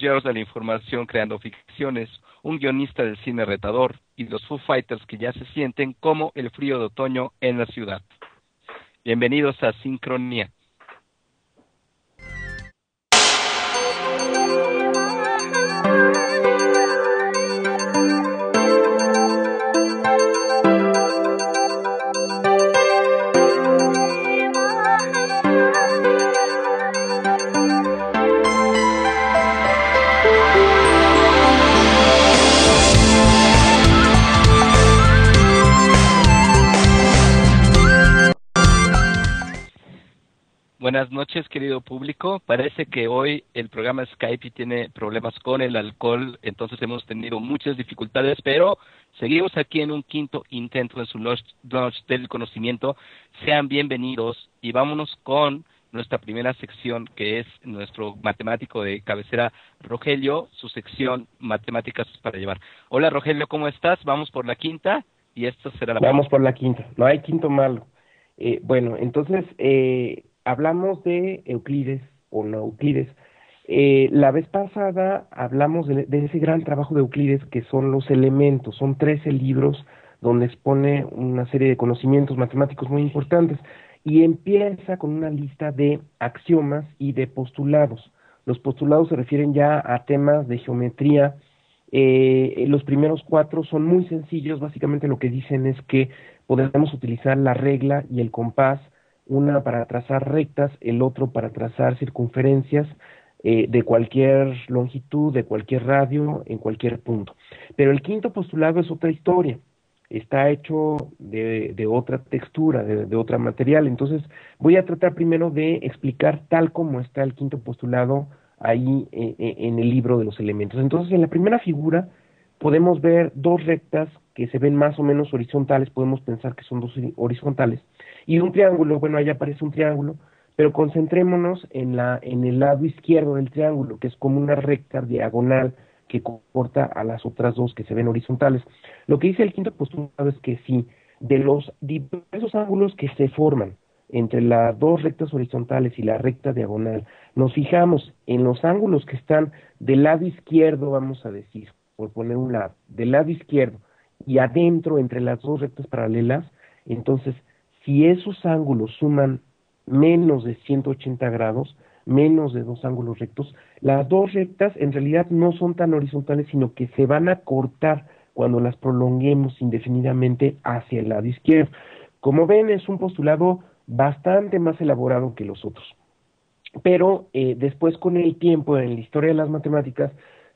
refugiados de la información creando ficciones, un guionista del cine retador y los Foo Fighters que ya se sienten como el frío de otoño en la ciudad. Bienvenidos a Sincronía. Buenas noches, querido público. Parece que hoy el programa Skype tiene problemas con el alcohol, entonces hemos tenido muchas dificultades, pero seguimos aquí en un quinto intento en su Lounge del Conocimiento. Sean bienvenidos y vámonos con nuestra primera sección, que es nuestro matemático de cabecera, Rogelio, su sección Matemáticas para Llevar. Hola, Rogelio, ¿cómo estás? Vamos por la quinta y esta será la... Vamos por la quinta, no hay quinto malo. Bueno, entonces... hablamos de Euclides o no Euclides. La vez pasada hablamos de ese gran trabajo de Euclides que son los elementos. Son 13 libros donde expone una serie de conocimientos matemáticos muy importantes y empieza con una lista de axiomas y de postulados. Los postulados se refieren ya a temas de geometría. Los primeros 4 son muy sencillos. Básicamente lo que dicen es que podemos utilizar la regla y el compás, una para trazar rectas, el otro para trazar circunferencias de cualquier longitud, de cualquier radio, en cualquier punto. Pero el quinto postulado es otra historia, está hecho de otra textura, de otro material. Entonces voy a tratar primero de explicar tal como está el quinto postulado ahí en el libro de los elementos. Entonces en la primera figura podemos ver dos rectas que se ven más o menos horizontales, podemos pensar que son dos horizontales, y un triángulo. Bueno, ahí aparece un triángulo, pero concentrémonos en el lado izquierdo del triángulo, que es como una recta diagonal que corta a las otras dos que se ven horizontales. Lo que dice el quinto postulado es que si de los diversos ángulos que se forman entre las dos rectas horizontales y la recta diagonal, nos fijamos en los ángulos que están del lado izquierdo, vamos a decir, por poner un lado, del lado izquierdo y adentro entre las dos rectas paralelas, entonces si esos ángulos suman menos de 180 grados, menos de dos ángulos rectos, las dos rectas en realidad no son tan horizontales, sino que se van a cortar cuando las prolonguemos indefinidamente hacia el lado izquierdo. Como ven, es un postulado bastante más elaborado que los otros. Pero después, con el tiempo, en la historia de las matemáticas,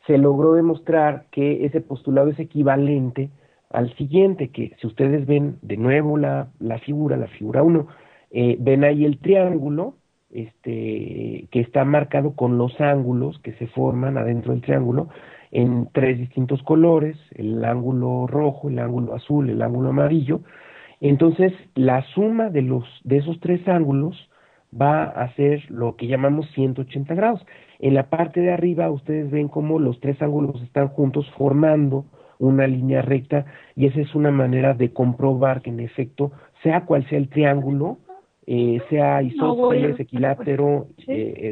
se logró demostrar que ese postulado es equivalente al siguiente, que si ustedes ven de nuevo la figura 1, ven ahí el triángulo, que está marcado con los ángulos que se forman adentro del triángulo, en 3 distintos colores, el ángulo rojo, el ángulo azul, el ángulo amarillo. Entonces, la suma de esos 3 ángulos va a ser lo que llamamos 180 grados. En la parte de arriba ustedes ven cómo los 3 ángulos están juntos formando una línea recta, y esa es una manera de comprobar que en efecto, sea cual sea el triángulo, sea isósceles, equilátero,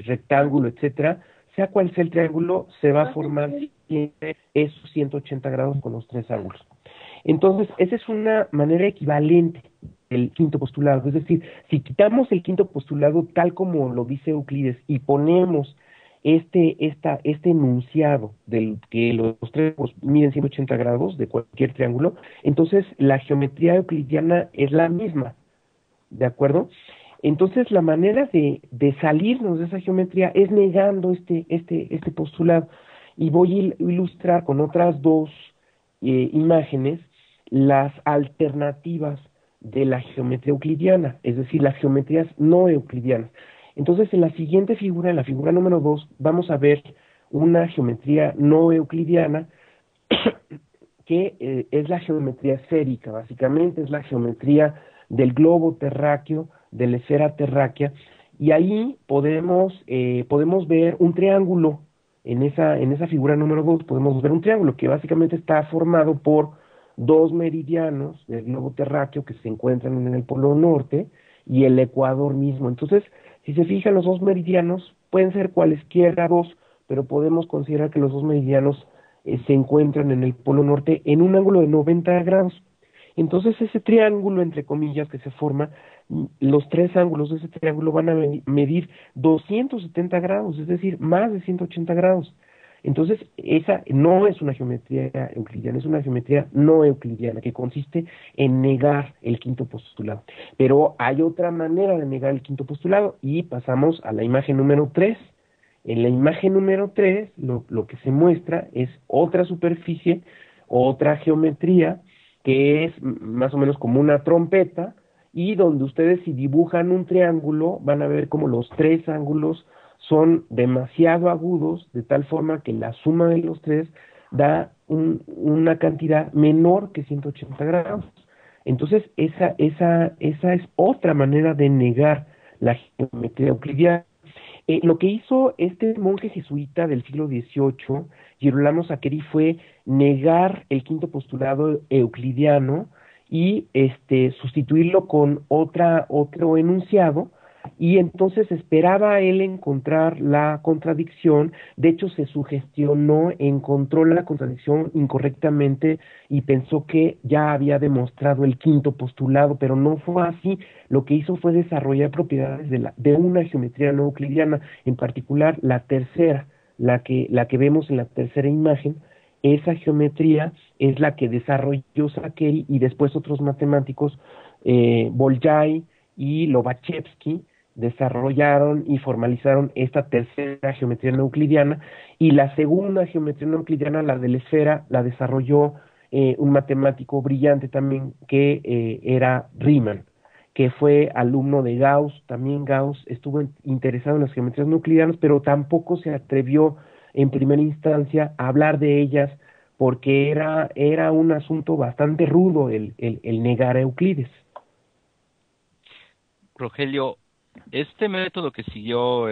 rectángulo, etcétera, sea cual sea el triángulo, se va a formar siempre esos 180 grados con los 3 ángulos. Entonces, esa es una manera equivalente del quinto postulado. Es decir, si quitamos el quinto postulado tal como lo dice Euclides y ponemos este enunciado del que los tres miden 180 grados de cualquier triángulo, entonces la geometría euclidiana es la misma, ¿de acuerdo? Entonces la manera de salirnos de esa geometría es negando este postulado, y voy a ilustrar con otras dos imágenes las alternativas de la geometría euclidiana, es decir, las geometrías no euclidianas. Entonces, en la siguiente figura, en la figura número 2, vamos a ver una geometría no euclidiana que es la geometría esférica. Básicamente es la geometría del globo terráqueo, de la esfera terráquea, y ahí podemos ver un triángulo. En esa figura número 2 podemos ver un triángulo que básicamente está formado por 2 meridianos del globo terráqueo que se encuentran en el polo norte y el ecuador mismo. Entonces, si se fijan, los 2 meridianos pueden ser cualesquiera dos, pero podemos considerar que los dos meridianos se encuentran en el polo norte en un ángulo de 90 grados. Entonces ese triángulo, entre comillas, que se forma, los tres ángulos de ese triángulo van a medir 270 grados, es decir, más de 180 grados. Entonces, esa no es una geometría euclidiana, es una geometría no euclidiana, que consiste en negar el quinto postulado. Pero hay otra manera de negar el quinto postulado, y pasamos a la imagen número 3. En la imagen número 3, lo que se muestra es otra superficie, otra geometría, que es más o menos como una trompeta, y donde ustedes, si dibujan un triángulo, van a ver como los tres ángulos son demasiado agudos, de tal forma que la suma de los tres da una cantidad menor que 180 grados. Entonces, esa es otra manera de negar la geometría euclidiana. Lo que hizo este monje jesuita del siglo XVIII, Girolamo Saccheri, fue negar el quinto postulado euclidiano y sustituirlo con otro enunciado, y entonces esperaba él encontrar la contradicción. De hecho se sugestionó, encontró la contradicción incorrectamente y pensó que ya había demostrado el quinto postulado, pero no fue así. Lo que hizo fue desarrollar propiedades de una geometría no euclidiana, en particular la tercera, la que vemos en la tercera imagen. Esa geometría es la que desarrolló Saccheri y después otros matemáticos, Bolyai y Lobachevsky, desarrollaron y formalizaron esta tercera geometría no euclidiana. Y la segunda geometría no euclidiana, la de la esfera, la desarrolló un matemático brillante también, que era Riemann, que fue alumno de Gauss. También Gauss estuvo interesado en las geometrías no euclidianas, pero tampoco se atrevió en primera instancia a hablar de ellas, porque era un asunto bastante rudo el negar a Euclides. Rogelio, este método que siguió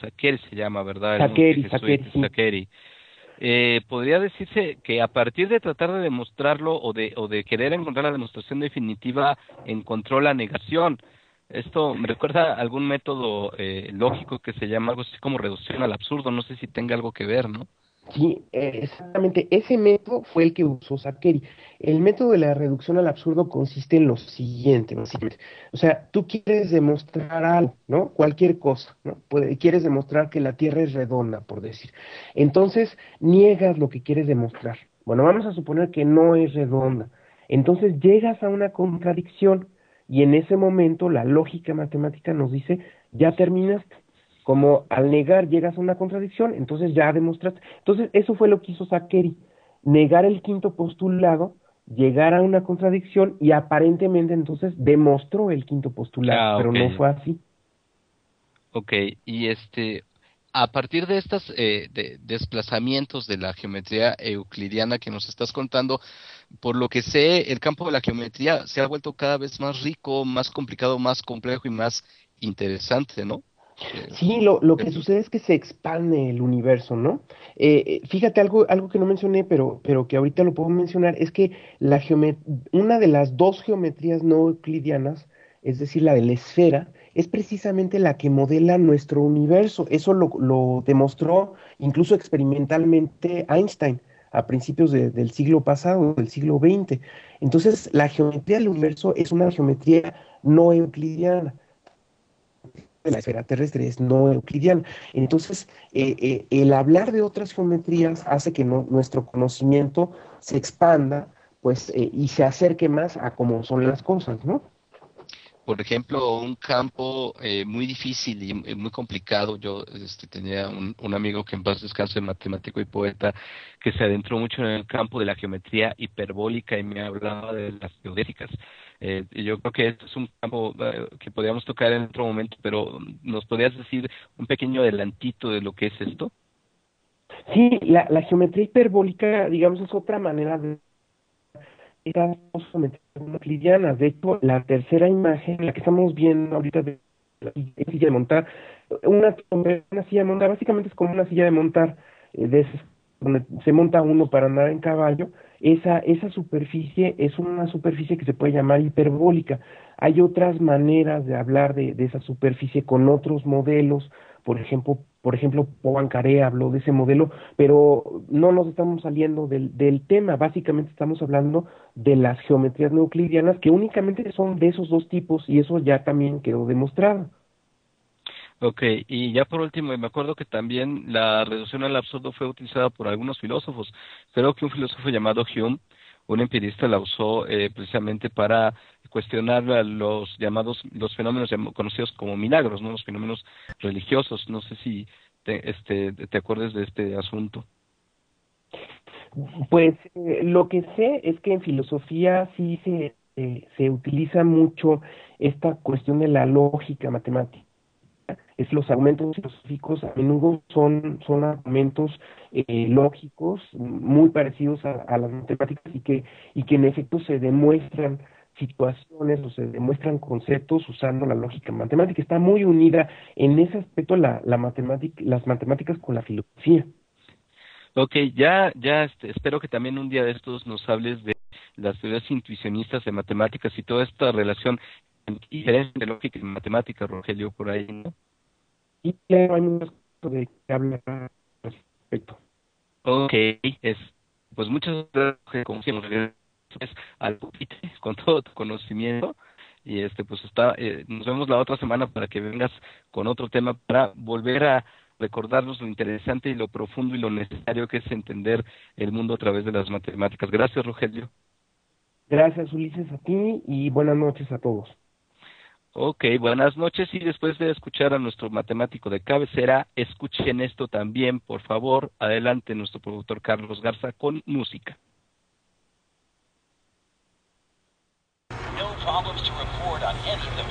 Saccheri se llama, ¿verdad? El monje jesuita Sí. Saccheri. Podría decirse que a partir de tratar de demostrarlo o de querer encontrar la demostración definitiva, encontró la negación. Esto me recuerda a algún método lógico que se llama algo así como reducción al absurdo. No sé si tenga algo que ver, ¿no? Sí, exactamente. Ese método fue el que usó Saccheri. El método de la reducción al absurdo consiste en lo siguiente, básicamente. O sea, tú quieres demostrar algo, ¿no? Cualquier cosa, ¿no? Quieres demostrar que la Tierra es redonda, por decir. Entonces, niegas lo que quieres demostrar. Bueno, vamos a suponer que no es redonda. Entonces, llegas a una contradicción, y en ese momento la lógica matemática nos dice: ya terminaste. Como al negar llegas a una contradicción, entonces ya demostraste. Entonces, eso fue lo que hizo Saccheri: negar el quinto postulado, llegar a una contradicción, y aparentemente entonces demostró el quinto postulado, Ah, pero ok. no fue así. Ok, y a partir de estos desplazamientos de la geometría euclidiana que nos estás contando, por lo que sé, el campo de la geometría se ha vuelto cada vez más rico, más complicado, más complejo y más interesante, ¿no? Eh, Sí, lo eh, que sucede es que se expande el universo, ¿no? Fíjate, algo que no mencioné, pero que ahorita lo puedo mencionar, es que una de las dos geometrías no euclidianas, es decir, la de la esfera, es precisamente la que modela nuestro universo. Eso lo demostró incluso experimentalmente Einstein a principios del siglo pasado, del siglo XX. Entonces, la geometría del universo es una geometría no euclidiana. De la esfera terrestre es no euclidiana. Entonces, el hablar de otras geometrías hace que nuestro conocimiento se expanda, pues, y se acerque más a cómo son las cosas, ¿no? por ejemplo, un campo muy difícil y muy complicado. Yo tenía un amigo que en paz descanse, matemático y poeta, que se adentró mucho en el campo de la geometría hiperbólica y me hablaba de las geodésicas. Y yo creo que este es un campo que podríamos tocar en otro momento, pero ¿nos podrías decir un pequeño adelantito de lo que es esto? Sí, la geometría hiperbólica, digamos, es otra manera de estas dos geometrías no euclidianas. De hecho, la tercera imagen, la que estamos viendo ahorita de la silla de montar, una silla de montar, básicamente es como una silla de montar, de esas donde se monta uno para andar en caballo. Esa superficie es una superficie que se puede llamar hiperbólica. Hay otras maneras de hablar de esa superficie con otros modelos. por ejemplo, Poincaré habló de ese modelo, pero no nos estamos saliendo del tema, básicamente estamos hablando de las geometrías no euclidianas, que únicamente son de esos dos tipos, y eso ya también quedó demostrado. Ok, y ya por último, me acuerdo que también la reducción al absurdo fue utilizada por algunos filósofos. Creo que un filósofo llamado Hume, un empirista, la usó precisamente para cuestionar a los fenómenos conocidos como milagros, ¿no? Los fenómenos religiosos. No sé si te acuerdas de este asunto. Pues lo que sé es que en filosofía sí se utiliza mucho esta cuestión de la lógica matemática. Es los argumentos filosóficos a menudo son argumentos lógicos muy parecidos a las matemáticas y que en efecto se demuestran situaciones o se demuestran conceptos usando la lógica matemática. Está muy unida en ese aspecto las matemáticas con la filosofía. Ok, espero que también un día de estos nos hables de las teorías intuicionistas de matemáticas y toda esta relación diferente de lógica y matemática, Rogelio, por ahí, ¿no? Y claro, hay muchas cosas de que hablar al respecto. Ok, pues muchas gracias, como siempre, gracias al pupitre con todo tu conocimiento y pues nos vemos la otra semana para que vengas con otro tema para volver a recordarnos lo interesante y lo profundo y lo necesario que es entender el mundo a través de las matemáticas. Gracias, Rogelio. Gracias, Ulises, a ti y buenas noches a todos. Ok, buenas noches y después de escuchar a nuestro matemático de cabecera, escuchen esto también, por favor. Adelante, nuestro productor Carlos Garza con música. No problems to report on any of the